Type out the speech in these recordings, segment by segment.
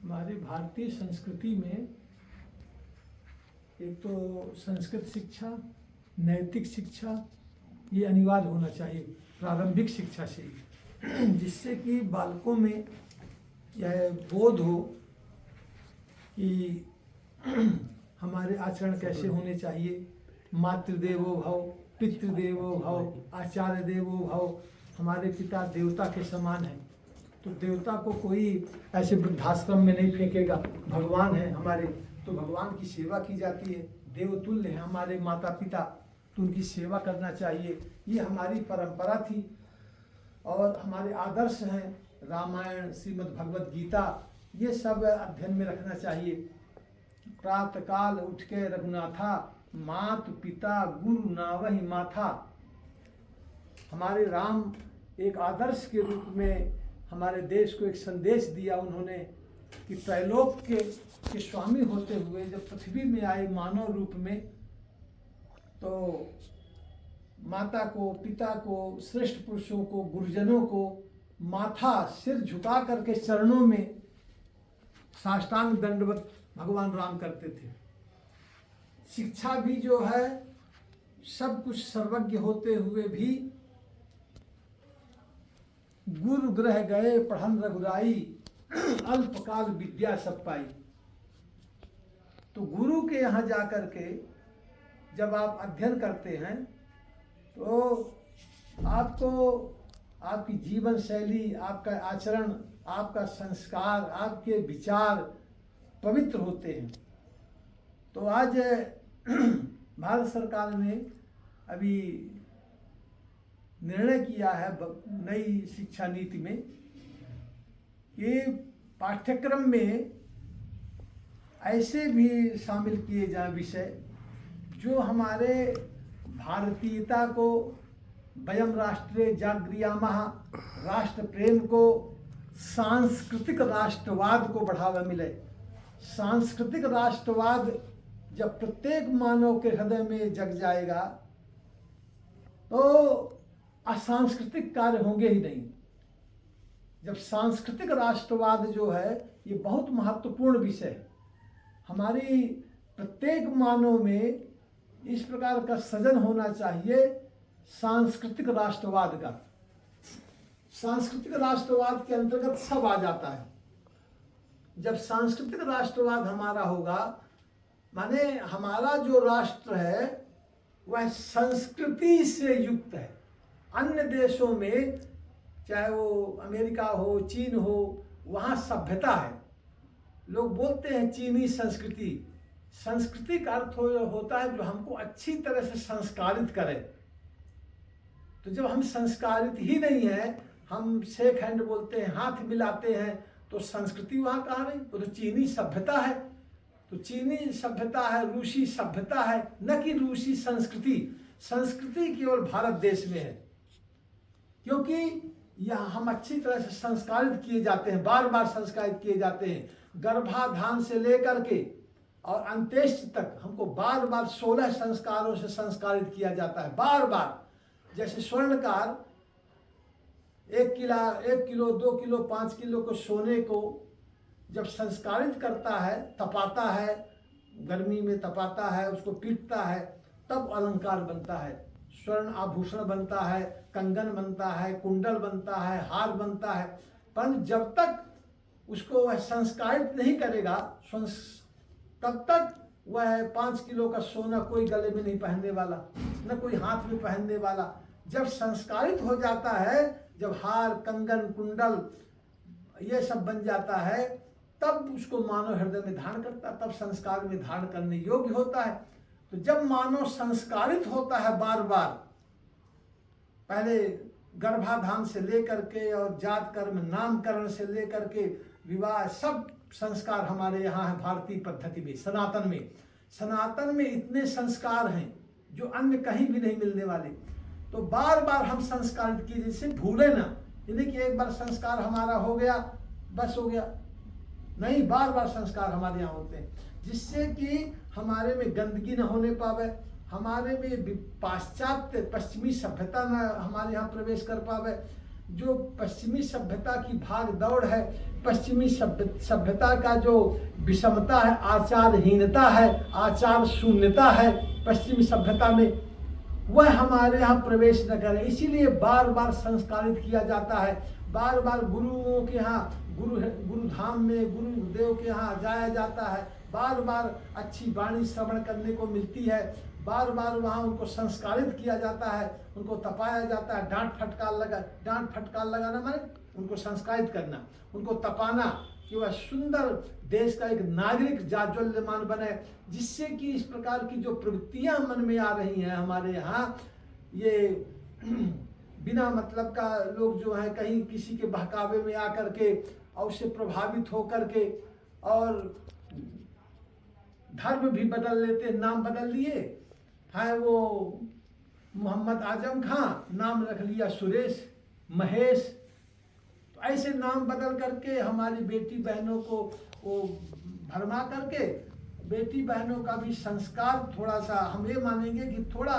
हमारी भारतीय संस्कृति में एक तो संस्कृत शिक्षा, नैतिक शिक्षा ये अनिवार्य होना चाहिए प्रारंभिक शिक्षा से ही, जिससे कि बालकों में यह बोध हो कि हमारे आचरण कैसे होने चाहिए। मातृदेवो भव, पितृदेवो भव, आचार्य देवो भव। हमारे पिता देवता के समान हैं, तो देवता को कोई ऐसे वृद्धाश्रम में नहीं फेंकेगा। भगवान है हमारे, तो भगवान की सेवा की जाती है। देवतुल्य है हमारे माता पिता, तो उनकी सेवा करना चाहिए। ये हमारी परंपरा थी और हमारे आदर्श हैं। रामायण, श्रीमद् भगवद गीता, ये सब अध्ययन में रखना चाहिए। प्रातःकाल उठ के रघुनाथा, मात पिता गुरु नावहि माथा। हमारे राम एक आदर्श के रूप में हमारे देश को एक संदेश दिया उन्होंने कि त्रैलोक के स्वामी होते हुए जब पृथ्वी में आए मानव रूप में, तो माता को, पिता को, श्रेष्ठ पुरुषों को, गुरुजनों को माथा सिर झुका करके चरणों में साष्टांग दंडवत भगवान राम करते थे। शिक्षा भी जो है सब कुछ सर्वज्ञ होते हुए भी गुरु ग्रह गए पढ़न रघुराई, अल्पकाल विद्या सब पाई। तो गुरु के यहाँ जा कर के जब आप अध्ययन करते हैं तो आपको आपकी जीवन शैली, आपका आचरण, आपका संस्कार, आपके विचार पवित्र होते हैं। तो आज भारत सरकार ने अभी निर्णय किया है नई शिक्षा नीति में कि पाठ्यक्रम में ऐसे भी शामिल किए जाए विषय जो हमारे भारतीयता को, वयम राष्ट्रे जागृयामः, राष्ट्र प्रेम को, सांस्कृतिक राष्ट्रवाद को बढ़ावा मिले। सांस्कृतिक राष्ट्रवाद जब प्रत्येक मानव के हृदय में जग जाएगा तो असांस्कृतिक कार्य होंगे ही नहीं। जब सांस्कृतिक राष्ट्रवाद जो है ये बहुत महत्वपूर्ण विषय है। हमारी प्रत्येक मानव में इस प्रकार का सृजन होना चाहिए सांस्कृतिक राष्ट्रवाद का। सांस्कृतिक राष्ट्रवाद के अंतर्गत सब आ जाता है। जब सांस्कृतिक राष्ट्रवाद हमारा होगा, माने हमारा जो राष्ट्र है वह संस्कृति से युक्त है। अन्य देशों में, चाहे वो अमेरिका हो, चीन हो, वहाँ सभ्यता है। लोग बोलते हैं चीनी संस्कृति। संस्कृति का अर्थ होता है जो हमको अच्छी तरह से संस्कारित करे। तो जब हम संस्कारित ही नहीं है, हम शेक हैंड बोलते हैं, हाथ मिलाते हैं, तो संस्कृति वहाँ कहाँ रही? वो तो चीनी सभ्यता है। तो चीनी सभ्यता है, रूसी सभ्यता है, न कि रूसी संस्कृति। संस्कृति केवल भारत देश में है, क्योंकि यहाँ हम अच्छी तरह से संस्कारित किए जाते हैं, बार बार संस्कारित किए जाते हैं। गर्भाधान से लेकर के और अंत्येष्टि तक हमको बार बार 16 संस्कारों से संस्कारित किया जाता है, बार बार। जैसे स्वर्णकार 1 किलो, 2 किलो, 5 किलो को सोने को जब संस्कारित करता है, तपाता है, गर्मी में तपाता है, उसको पीटता है, तब अलंकार बनता है। स्वर्ण आभूषण बनता है, कंगन बनता है, कुंडल बनता है, हार बनता है। परंतु जब तक उसको वह संस्कारित नहीं करेगा, तब तक वह 5 किलो का सोना कोई गले में नहीं पहनने वाला, न कोई हाथ में पहनने वाला। जब संस्कारित हो जाता है, जब हार, कंगन, कुंडल ये सब बन जाता है, तब उसको मानव हृदय में धारण करता है, तब संस्कार में धारण करने योग्य होता है। तो जब मानव संस्कारित होता है बार बार, पहले गर्भाधान से लेकर के और जात कर्म, नामकरण से लेकर के विवाह, सब संस्कार हमारे यहाँ है भारतीय पद्धति में, सनातन में। सनातन में इतने संस्कार हैं जो अन्य कहीं भी नहीं मिलने वाले। तो बार बार हम संस्कारित किए, जिससे भूले ना। यानी कि एक बार संस्कार हमारा हो गया बस हो गया, नहीं, बार बार संस्कार हमारे यहाँ होते हैं, जिससे कि हमारे में गंदगी न होने पावे, हमारे में पाश्चात्य पश्चिमी सभ्यता न हमारे यहाँ प्रवेश कर पावे, जो पश्चिमी सभ्यता की भाग दौड़ है, पश्चिमी सभ्यता का जो विषमता है, आचारहीनता है, आचार शून्यता है पश्चिमी सभ्यता में, वह हमारे यहाँ प्रवेश न करे। इसीलिए बार बार संस्कारित किया जाता है, बार बार गुरुओं के यहाँ, गुरुधाम में गुरुदेव के यहाँ जाया जाता है, बार बार अच्छी वाणी श्रवण करने को मिलती है, बार बार वहाँ उनको संस्कारित किया जाता है, उनको तपाया जाता है। डांट फटकार लगाना माने उनको संस्कारित करना, उनको तपाना कि वह सुंदर देश का एक नागरिक जाज्वल्यमान बने, जिससे कि इस प्रकार की जो प्रवृत्तियां मन में आ रही हैं हमारे यहाँ, ये बिना मतलब का लोग जो है कहीं किसी के बहकावे में आकर के और उससे प्रभावित होकर के और धर्म भी बदल लेते, नाम बदल लिए हैं। वो मोहम्मद आजम खां नाम रख लिया सुरेश, महेश, तो ऐसे नाम बदल करके हमारी बेटी बहनों को वो भरमा करके, बेटी बहनों का भी संस्कार थोड़ा सा हम ये मानेंगे कि थोड़ा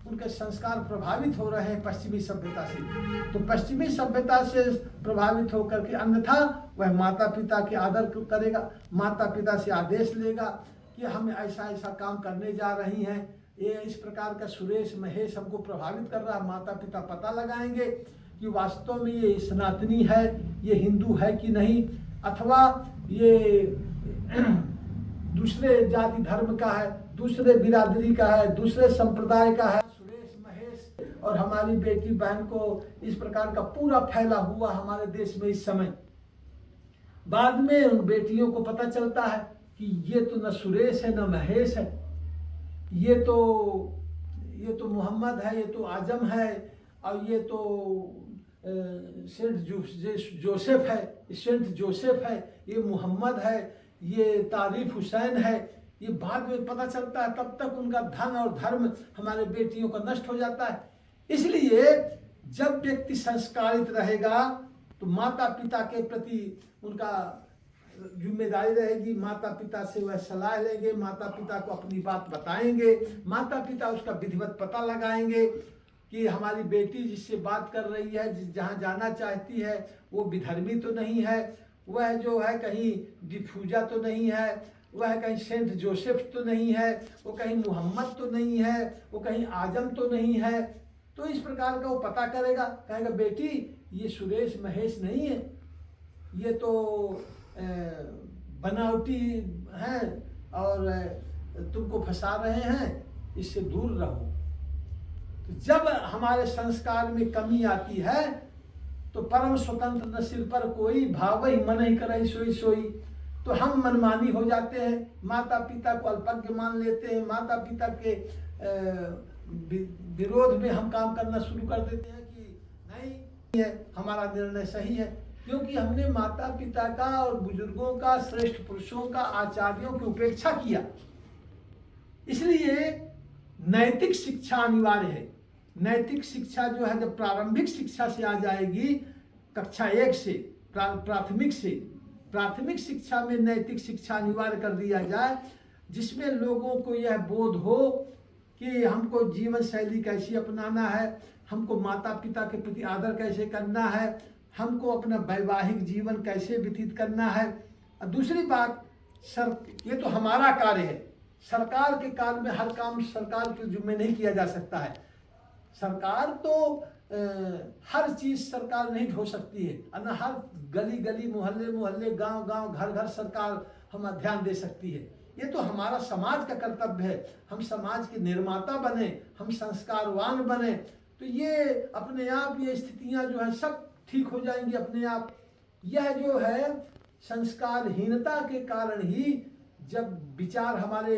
उनके संस्कार प्रभावित हो रहे हैं पश्चिमी सभ्यता से। तो पश्चिमी सभ्यता से प्रभावित होकर के, अन्यथा वह माता पिता के आदर करेगा, माता पिता से आदेश लेगा कि हम ऐसा ऐसा काम करने जा रही हैं, ये इस प्रकार का सुरेश महेश हमको प्रभावित कर रहा है। माता पिता पता लगाएंगे कि वास्तव में ये सनातनी है, ये हिंदू है कि नहीं, अथवा ये दूसरे जाति धर्म का है, दूसरे बिरादरी का है, दूसरे संप्रदाय का है। सुरेश महेश और हमारी बेटी बहन को इस प्रकार का पूरा फैला हुआ हमारे देश में इस समय। बाद में उन बेटियों को पता चलता है कि ये तो न सुरेश है न महेश है, ये तो मोहम्मद है, ये तो आजम है, और ये तो सेंट जोसेफ है, सेंट जोसेफ है, ये मोहम्मद है, ये तारीफ हुसैन है। ये बाद में पता चलता है, तब तक उनका धन और धर्म हमारे बेटियों का नष्ट हो जाता है। इसलिए जब व्यक्ति संस्कारित रहेगा तो माता पिता के प्रति उनका जिम्मेदारी रहेगी, माता पिता से वह सलाह लेंगे, माता पिता को अपनी बात बताएंगे, माता पिता उसका विधिवत पता लगाएंगे कि हमारी बेटी जिससे बात कर रही है, जहाँ जाना चाहती है, वो विधर्मी तो नहीं है, वह जो है कहीं डिफूजा तो नहीं है, वह कहीं सेंट जोसेफ तो नहीं है, वो कहीं मोहम्मद तो नहीं है, वो कहीं आजम तो नहीं है। तो इस प्रकार का वो पता करेगा, कहेगा बेटी ये सुरेश महेश नहीं है, ये तो बनावटी हैं और तुमको फंसा रहे हैं, इससे दूर रहो। तो जब हमारे संस्कार में कमी आती है तो परम स्वतंत्र न सिर पर कोई, भावई मन ही करई सोई सोई, तो हम मनमानी हो जाते हैं, माता पिता को अल्पज्ञ मान लेते हैं, माता पिता के विरोध में हम काम करना शुरू कर देते हैं कि नहीं है, हमारा निर्णय सही है, क्योंकि हमने माता पिता का और बुजुर्गों का, श्रेष्ठ पुरुषों का, आचार्यों की उपेक्षा किया। इसलिए नैतिक शिक्षा अनिवार्य है। नैतिक शिक्षा जो है जब प्रारंभिक शिक्षा से आ जाएगी, कक्षा 1 से, प्राथमिक शिक्षा में नैतिक शिक्षा अनिवार्य कर दिया जाए, जिसमें लोगों को यह बोध हो कि हमको जीवन शैली कैसी अपनाना है, हमको माता पिता के प्रति आदर कैसे करना है, हमको अपना वैवाहिक जीवन कैसे व्यतीत करना है। और दूसरी बात, ये तो हमारा कार्य है, सरकार के कार्य में हर काम सरकार के जिम्मे नहीं किया जा सकता है। सरकार तो हर चीज सरकार नहीं ढो सकती है, और हर गली गली, मोहल्ले मोहल्ले, गांव गांव, घर घर सरकार हम ध्यान दे सकती है। ये तो हमारा समाज का कर्तव्य है, हम समाज के निर्माता बने, हम संस्कारवान बने, तो ये अपने आप ये स्थितियां जो है सब ठीक हो जाएंगी अपने आप। यह जो है संस्कारहीनता के कारण ही जब विचार हमारे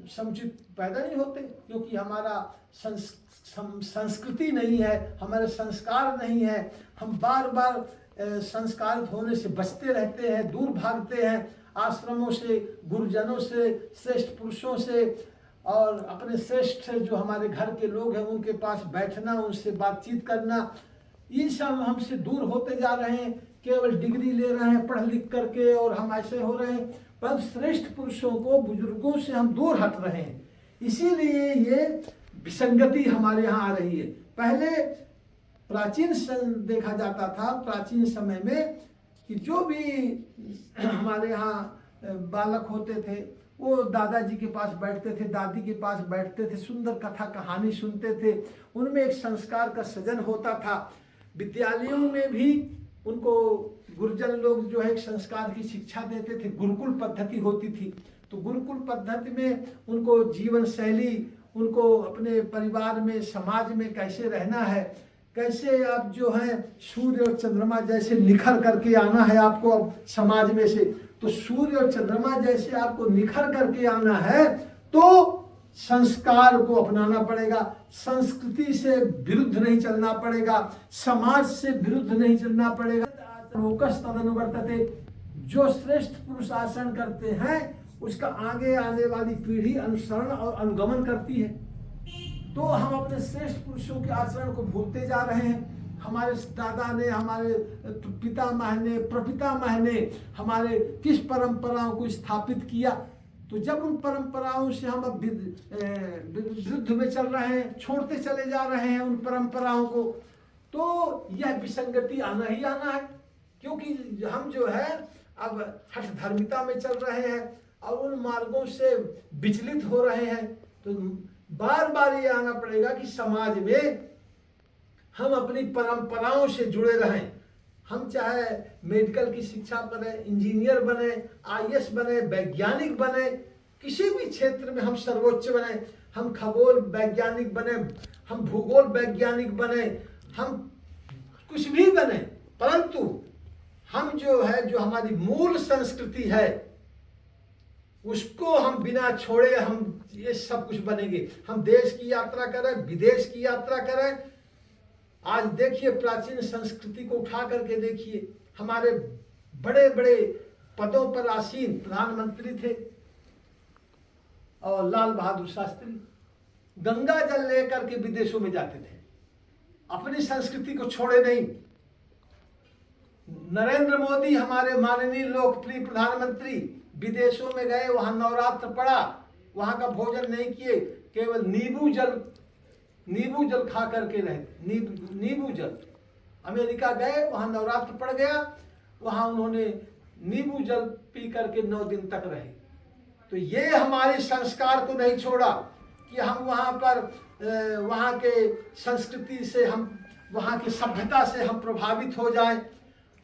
समुचित पैदा नहीं होते, क्योंकि हमारा संस्कृति नहीं है, हमारे संस्कार नहीं है, हम बार बार संस्कारित होने से बचते रहते हैं, दूर भागते हैं, आश्रमों से, गुरुजनों से, श्रेष्ठ पुरुषों से, और अपने श्रेष्ठ जो हमारे घर के लोग हैं उनके पास बैठना, उनसे बातचीत करना, ये सब हमसे दूर होते जा रहे हैं। केवल डिग्री ले रहे हैं पढ़ लिख करके और हम ऐसे हो रहे हैं, पर श्रेष्ठ पुरुषों को, बुजुर्गों से हम दूर हट रहे हैं। इसीलिए ये विसंगति हमारे यहाँ आ रही है। पहले देखा जाता था प्राचीन समय में कि जो भी हमारे यहाँ बालक होते थे वो दादाजी के पास बैठते थे, दादी के पास बैठते थे, सुंदर कथा कहानी सुनते थे, उनमें एक संस्कार का सृजन होता था। विद्यालयों में भी उनको गुरुजन लोग जो है एक संस्कार की शिक्षा देते थे, गुरुकुल पद्धति होती थी। तो गुरुकुल पद्धति में उनको जीवन शैली, उनको अपने परिवार में समाज में कैसे रहना है, कैसे आप जो है सूर्य और चंद्रमा जैसे निखर करके आना है आपको अब समाज में से। तो सूर्य और चंद्रमा जैसे आपको निखर करके आना है तो संस्कार को अपनाना पड़ेगा, संस्कृति से विरुद्ध नहीं चलना पड़ेगा, समाज से विरुद्ध नहीं चलना पड़ेगा। तदनुवर्तते, जो श्रेष्ठ पुरुष आचरण करते हैं उसका आगे आने वाली पीढ़ी अनुसरण और अनुगमन करती है। तो हम अपने श्रेष्ठ पुरुषों के आचरण को भूलते जा रहे हैं। हमारे दादा ने, हमारे पितामह ने, प्रपितामह ने हमारे किस परंपराओं को स्थापित किया। तो जब उन परंपराओं से हम अब विरुद्ध में चल रहे हैं, छोड़ते चले जा रहे हैं उन परंपराओं को, तो यह विसंगति आना ही आना है। क्योंकि हम जो है अब हठ धर्मिता में चल रहे हैं और उन मार्गों से विचलित हो रहे हैं। तो बार बार ये आना पड़ेगा कि समाज में हम अपनी परंपराओं से जुड़े रहें। हम चाहे मेडिकल की शिक्षा करें, इंजीनियर बने, आईएएस बने, वैज्ञानिक बने, किसी भी क्षेत्र में हम सर्वोच्च बने, हम खगोल वैज्ञानिक बने, हम भूगोल वैज्ञानिक बने, हम कुछ भी बने, परंतु हम जो है, जो हमारी मूल संस्कृति है उसको हम बिना छोड़े हम ये सब कुछ बनेंगे। हम देश की यात्रा करें, विदेश की यात्रा करें। आज देखिए प्राचीन संस्कृति को उठा करके देखिए, हमारे बड़े बड़े पदों पर आसीन प्रधानमंत्री थे और लाल बहादुर शास्त्री गंगा जल लेकर के विदेशों में जाते थे, अपनी संस्कृति को छोड़े नहीं। नरेंद्र मोदी हमारे माननीय लोकप्रिय प्रधानमंत्री विदेशों में गए, वहां नवरात्र पड़ा, वहां का भोजन नहीं किए, केवल नींबू जल खा करके रहे, नींबू जल। अमेरिका गए, वहां नवरात्र पड़ गया, वहां उन्होंने नींबू जल पी करके 9 दिन तक रहे। तो ये हमारे संस्कार को नहीं छोड़ा कि हम वहां पर वहां के संस्कृति से, हम वहां की सभ्यता से हम प्रभावित हो जाएं,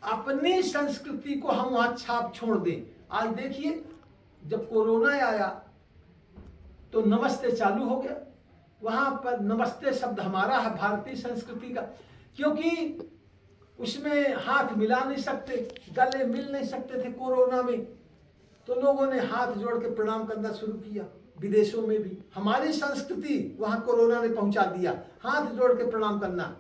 अपनी संस्कृति को हम वहां छाप छोड़ दें। आज देखिए जब कोरोना आया तो नमस्ते चालू हो गया, वहां पर नमस्ते शब्द हमारा है भारतीय संस्कृति का, क्योंकि उसमें हाथ मिला नहीं सकते, गले मिल नहीं सकते थे कोरोना में, तो लोगों ने हाथ जोड़ के प्रणाम करना शुरू किया। विदेशों में भी हमारी संस्कृति वहां कोरोना ने पहुंचा दिया, हाथ जोड़ के प्रणाम करना।